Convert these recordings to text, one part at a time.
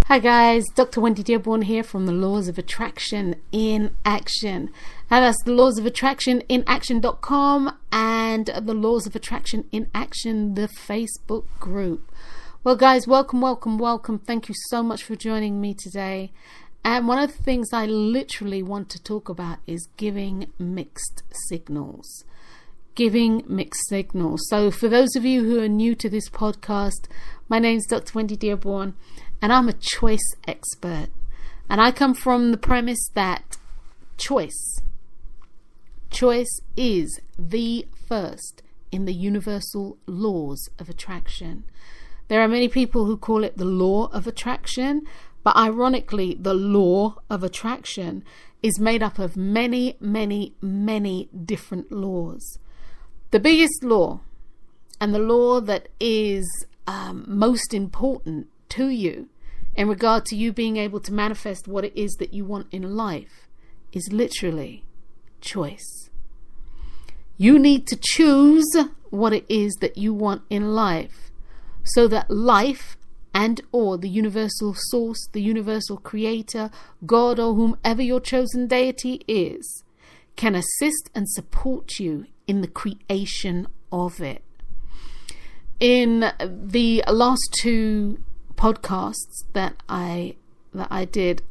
Hi guys, Dr. Wendy Dearborn here from the Laws of Attraction in Action. And that's the Laws of Attraction in Action.com and the Laws of Attraction in Action, the Facebook group. Well guys, welcome. Thank you so much for joining me today. And one of the things I literally want to talk about is giving mixed signals. Giving mixed signals. So for those of you who are new to this podcast, my name is Dr. Wendy Dearborn. And I'm a choice expert. And I come from the premise that choice is the first in the universal laws of attraction. There are many people who call it the law of attraction, but ironically, the law of attraction is made up of many different laws. The biggest law, and the law that is most important to you in regard to you being able to manifest what it is that you want in life, is literally choice. You need to choose what it is that you want in life so that life and or the universal source, the universal creator, God, or whomever your chosen deity is, can assist and support you in the creation of it. In the last two podcasts that I did,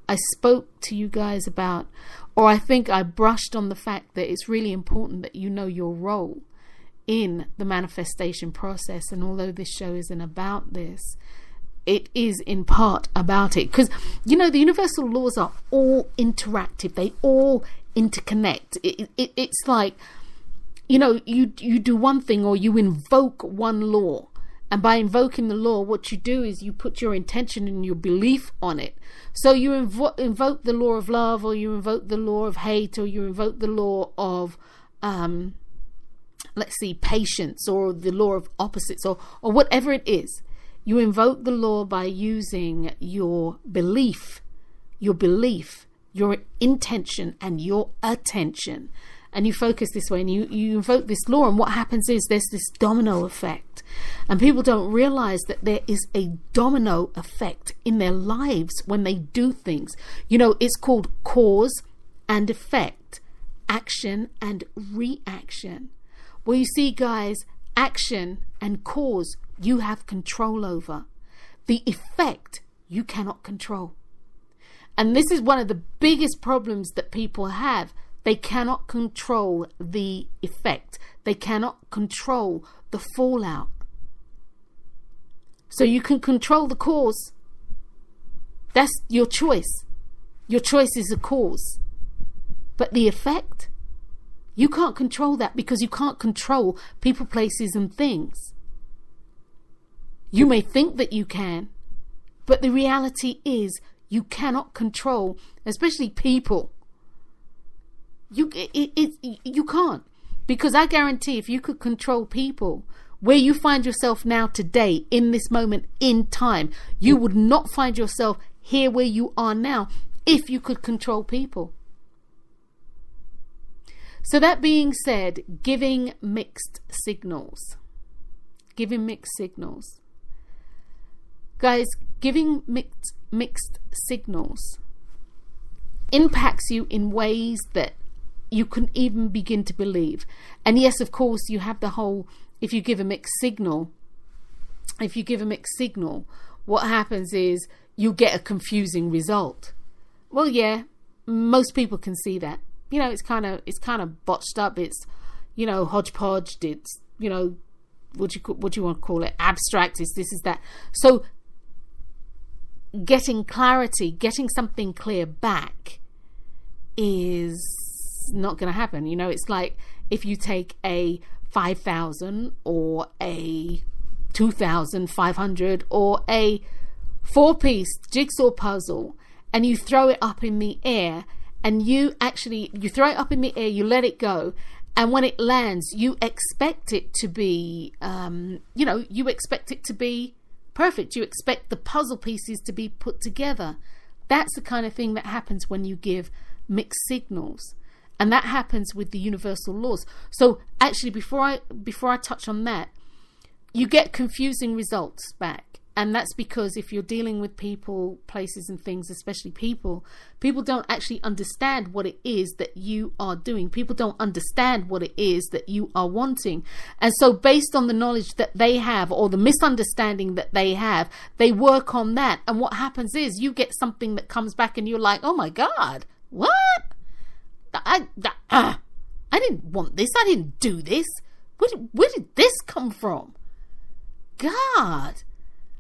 I spoke to you guys about, or I think I brushed on the fact that it's really important that you know your role in the manifestation process. And although this show isn't about this, it is in part about it, because you know the universal laws are all interactive. They all interconnect. It's like, you know, you do one thing or you invoke one law. And by invoking the law, what you do is you put your intention and your belief on it. So you invoke the law of love, or you invoke the law of hate, or you invoke the law of, patience, or the law of opposites, or whatever it is. You invoke the law by using your belief, your intention, and your attention. And you focus this way, and you invoke this law, and what happens is there's this domino effect. And people don't realize that there is a domino effect in their lives when they do things. You know, it's called cause and effect, action and reaction. Well, you see, guys, action and cause you have control over. The effect you cannot control. And this is one of the biggest problems that people have. They cannot control the effect. They cannot control the fallout. So you can control the cause. That's your choice. Your choice is a cause. But the effect, you can't control that, because you can't control people, places, and things. You may think that you can, but the reality is you cannot control, especially people. You can't, because I guarantee if you could control people, where you find yourself now today in this moment in time, you would not find yourself here where you are now if you could control people. So that being said, giving mixed signals. Guys, giving mixed signals impacts you in ways that you couldn't even begin to believe. And yes, of course, you have the whole, if you give a mixed signal, what happens is you get a confusing result. Well, yeah, most people can see that. You know, it's kind of botched up. It's, you know, hodgepodge. It's, you know, what do you want to call it? Abstract. It's this, is that. So getting clarity, getting something clear back is not going to happen. You know, it's like if you take a 5,000 or a 2,500 or a 4-piece jigsaw puzzle, and you throw it up in the air, and you throw it up in the air, you let it go, and when it lands, you expect it to be, you expect it to be perfect. You expect the puzzle pieces to be put together. That's the kind of thing that happens when you give mixed signals. And that happens with the universal laws. So actually, before I touch on that, you get confusing results back. And that's because if you're dealing with people, places and things, especially people don't actually understand what it is that you are doing. People don't understand what it is that you are wanting. And so based on the knowledge that they have, or the misunderstanding that they have, they work on that. And what happens is you get something that comes back and you're like, oh my God, what? I didn't want this. I didn't do this. Where did this come from? God.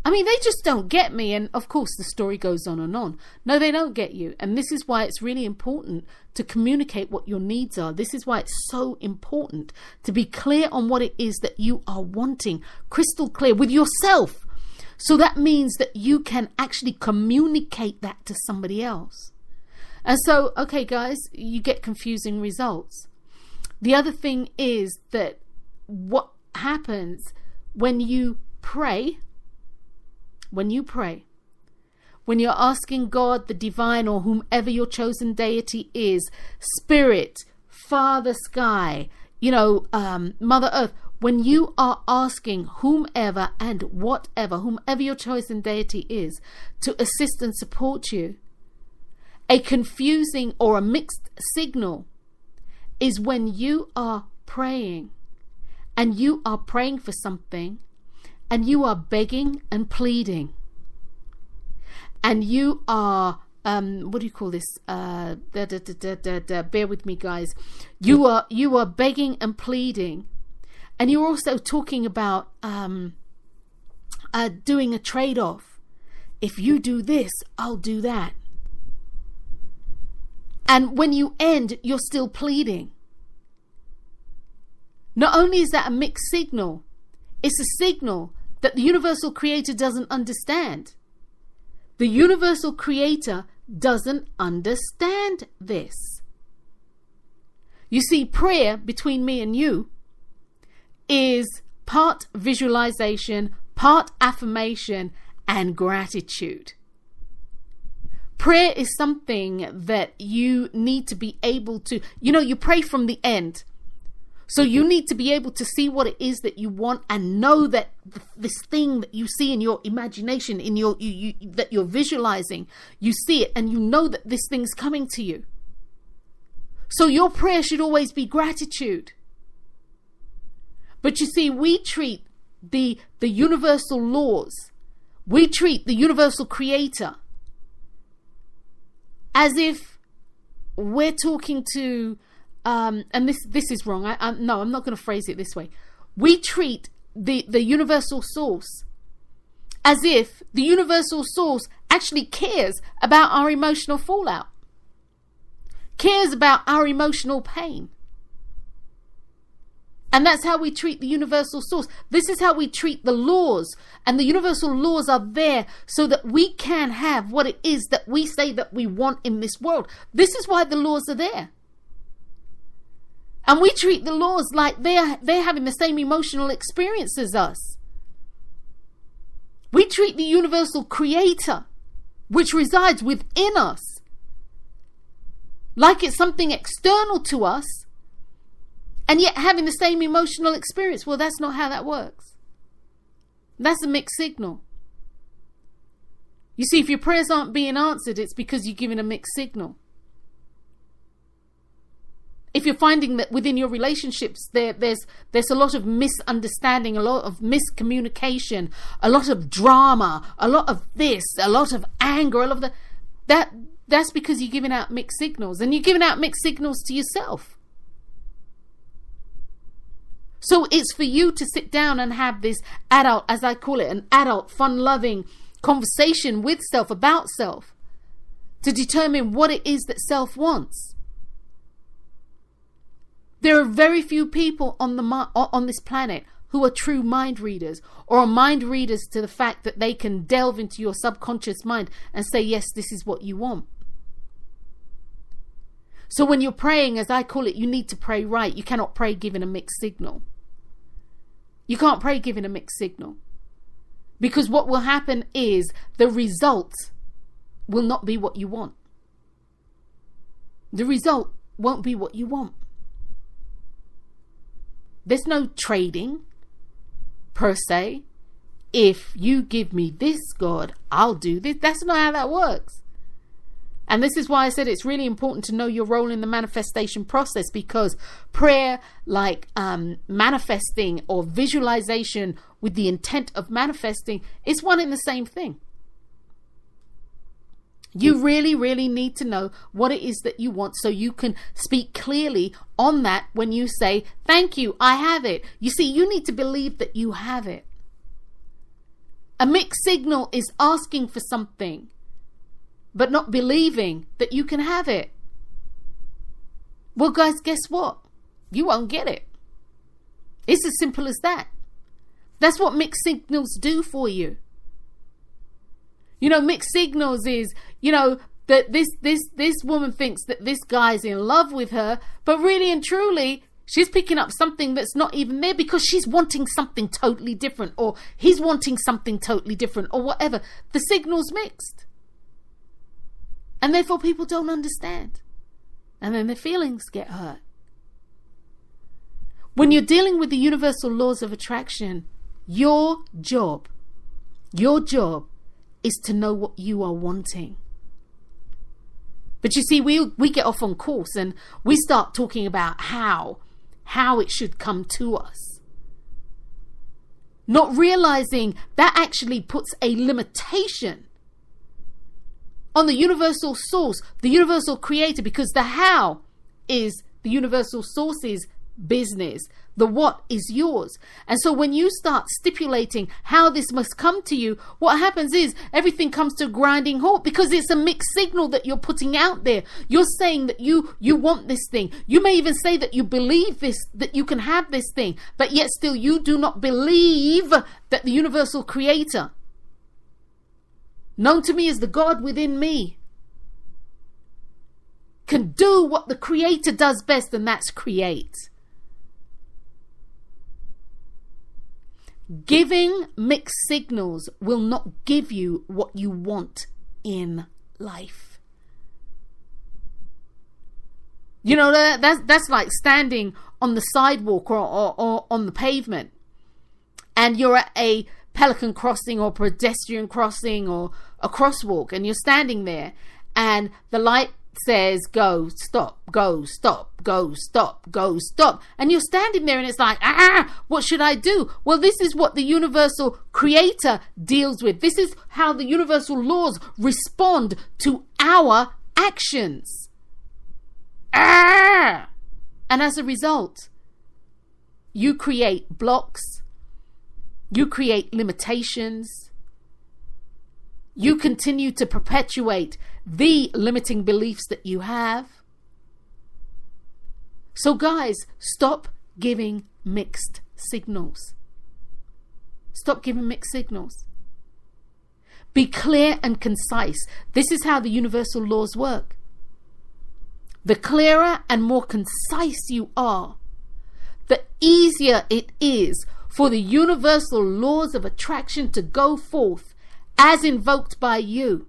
I mean, they just don't get me. And of course, the story goes on and on. No, they don't get you. And this is why it's really important to communicate what your needs are. This is why it's so important to be clear on what it is that you are wanting, crystal clear with yourself. So that means that you can actually communicate that to somebody else. And so, okay, guys, you get confusing results. The other thing is that what happens when you pray, when you're asking God, the divine, or whomever your chosen deity is, Spirit, Father Sky, Mother Earth, when you are asking whomever and whatever, whomever your chosen deity is, to assist and support you, a confusing or a mixed signal is when you are praying and you are praying for something and you are begging and pleading, and you are what do you call this? Bear with me, guys. You are begging and pleading, and you're also talking about doing a trade-off. If you do this, I'll do that. And when you end, you're still pleading. Not only is that a mixed signal, it's a signal that the universal creator doesn't understand. The universal creator doesn't understand this. You see, prayer between me and you is part visualization, part affirmation, and gratitude. Prayer is something that you need to be able to, you pray from the end. So you need to be able to see what it is that you want and know that this thing that you see in your imagination, that you're visualizing, you see it and you know that this thing's coming to you. So your prayer should always be gratitude. But you see, we treat the universal laws, we treat the universal creator as if we're talking to and this is wrong. I'm not going to phrase it this way. We treat the universal source as if the universal source actually cares about our emotional fallout, cares about our emotional pain. And that's how we treat the universal source. This is how we treat the laws. And the universal laws are there so that we can have what it is that we say that we want in this world. This is why the laws are there. And we treat the laws like they're having the same emotional experience as us. We treat the universal creator, which resides within us, like it's something external to us, and yet having the same emotional experience. Well, that's not how that works. That's a mixed signal. You see, if your prayers aren't being answered, it's because you're giving a mixed signal. If you're finding that within your relationships there's a lot of misunderstanding, a lot of miscommunication, a lot of drama, a lot of this, a lot of anger, a lot of that's because you're giving out mixed signals, and you're giving out mixed signals to yourself. So it's for you to sit down and have this adult, as I call it, an adult, fun-loving conversation with self, about self, to determine what it is that self wants. There are very few people on this planet who are true mind readers, or are mind readers to the fact that they can delve into your subconscious mind and say, yes, this is what you want. So when you're praying, as I call it, you need to pray right. You cannot pray giving a mixed signal. You can't pray giving a mixed signal. Because what will happen is the result will not be what you want. The result won't be what you want. There's no trading per se. if you give me this, God, I'll do this. That's not how that works. And this is why I said it's really important to know your role in the manifestation process, because prayer, like manifesting or visualization with the intent of manifesting, is one and the same thing. You really, really need to know what it is that you want so you can speak clearly on that when you say, thank you, I have it. You see, you need to believe that you have it. A mixed signal is asking for something, but not believing that you can have it. Well, guys, guess what? You won't get it. It's as simple as that. That's what mixed signals do for you. You know, mixed signals is, you know, that this woman thinks that this guy's in love with her, but really and truly, she's picking up something that's not even there because she's wanting something totally different, or he's wanting something totally different, or whatever. The signal's mixed. And therefore people don't understand. And then their feelings get hurt. When you're dealing with the universal laws of attraction, your job is to know what you are wanting. But you see, we get off on course and we start talking about how it should come to us. Not realizing that actually puts a limitation on the universal source, the universal creator, because the how is the universal source's business. The what is yours. And so when you start stipulating how this must come to you, what happens is everything comes to a grinding halt, because it's a mixed signal that you're putting out there. You're saying that you want this thing. You may even say that you believe this, that you can have this thing, but yet still you do not believe that the universal creator, known to me as the God within me, can do what the creator does best, and that's create. Giving mixed signals will not give you what you want in life. You know, that's like standing on the sidewalk or on the pavement, and you're at a pelican crossing or pedestrian crossing or a crosswalk, and you're standing there and the light says go, stop, go, stop, go, stop, go, stop, and you're standing there and it's like, what should I do? Well, this is what the universal creator deals with. This is how the universal laws respond to our actions. And as a result, you create blocks, you create limitations, you continue to perpetuate the limiting beliefs that you have. So guys, stop giving mixed signals. Stop giving mixed signals. Be clear and concise. This is how the universal laws work. The clearer and more concise you are, the easier it is for the universal laws of attraction to go forth as invoked by you,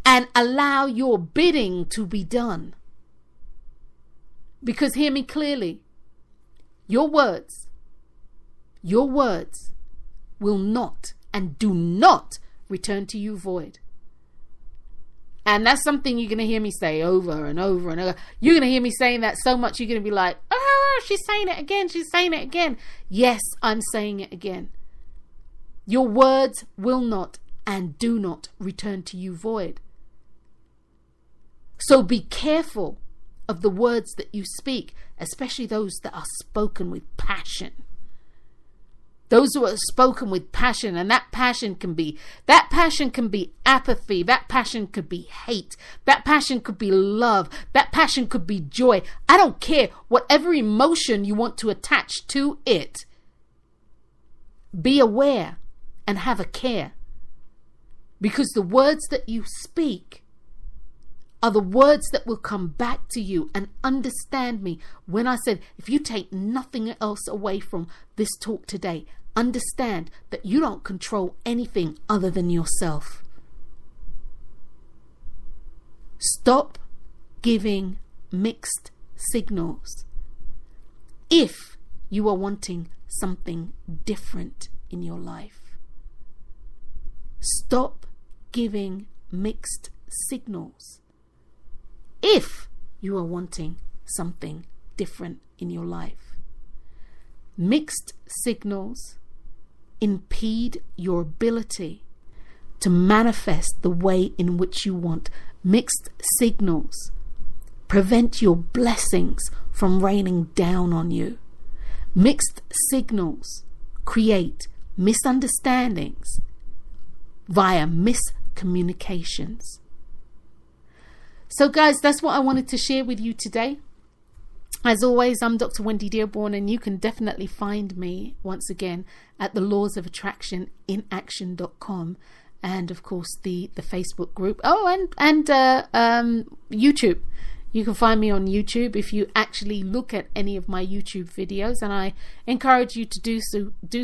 and allow your bidding to be done. Because hear me clearly, your words will not and do not return to you void. And that's something you're going to hear me say over and over and over. You're going to hear me saying that so much you're going to be like, oh, she's saying it again, she's saying it again. Yes, I'm saying it again. Your words will not and do not return to you void. So be careful of the words that you speak, especially those that are spoken with passion. Those who are spoken with passion, and that passion can be apathy, that passion could be hate, that passion could be love, that passion could be joy. I don't care, whatever emotion you want to attach to it. Be aware and have a care, because the words that you speak are the words that will come back to you. And understand me when I said, if you take nothing else away from this talk today, understand that you don't control anything other than yourself. Stop giving mixed signals if you are wanting something different in your life. Stop giving mixed signals if you are wanting something different in your life. Mixed signals impede your ability to manifest the way in which you want. Mixed signals prevent your blessings from raining down on you. Mixed signals create misunderstandings via miscommunications. So guys, that's what I wanted to share with you today. As always, I'm Dr. Wendy Dearborn, and you can definitely find me once again at the Laws of Attraction in Action.com, and of course the Facebook group. And YouTube. You can find me on YouTube if you actually look at any of my YouTube videos, and I encourage you to do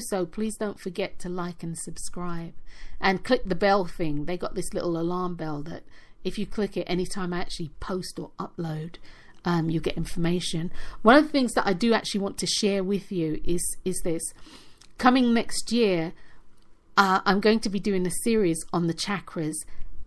so. Please don't forget to like and subscribe and click the bell thing. They got this little alarm bell that if you click it anytime I actually post or upload, you get information. One of the things that I do actually want to share with you is this. Coming next year, I'm going to be doing a series on the chakras,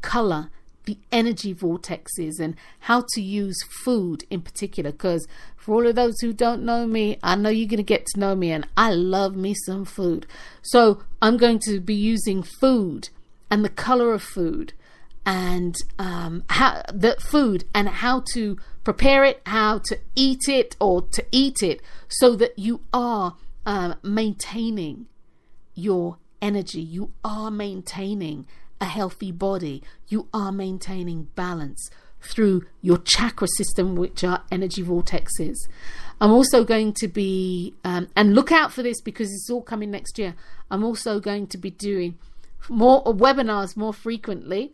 color, the energy vortexes, and how to use food in particular, because for all of those who don't know me, I know you're going to get to know me, and I love me some food. So I'm going to be using food and the color of food, and how to prepare it, how to eat it, or to eat it, so that you are maintaining your energy, you are maintaining a healthy body, you are maintaining balance through your chakra system, which are energy vortexes. I'm also going to be, and look out for this because it's all coming next year, I'm also going to be doing more webinars more frequently.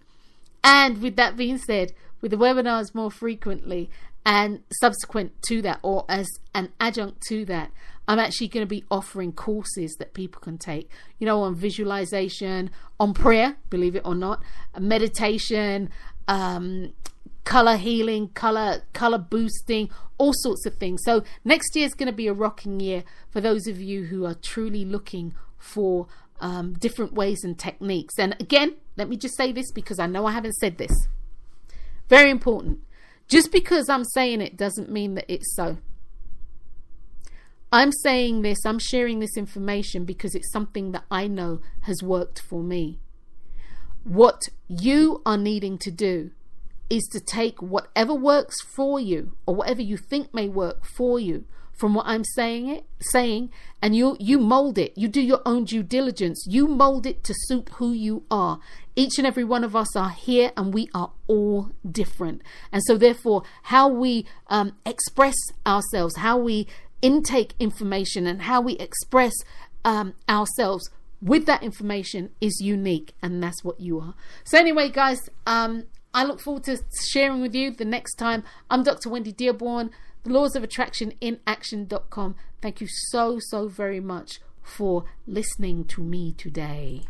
And with that being said, with the webinars more frequently and subsequent to that, or as an adjunct to that, I'm actually going to be offering courses that people can take, on visualization, on prayer, believe it or not, meditation, color healing, color boosting, all sorts of things. So next year is going to be a rocking year for those of you who are truly looking for different ways and techniques. And again, let me just say this because I know I haven't said this. Very important. Just because I'm saying it doesn't mean that it's so. I'm saying this, I'm sharing this information because it's something that I know has worked for me. What you are needing to do is to take whatever works for you, or whatever you think may work for you, from what I'm saying, and you mold it. You do your own due diligence. You mold it to suit who you are. Each and every one of us are here, and we are all different. And so therefore, how we express ourselves, how we intake information, and how we express ourselves with that information is unique, and that's what you are. So anyway, guys, I look forward to sharing with you the next time. I'm Dr. Wendy Dearborn, the Laws of Attraction in Action.com. Thank you so very much for listening to me today.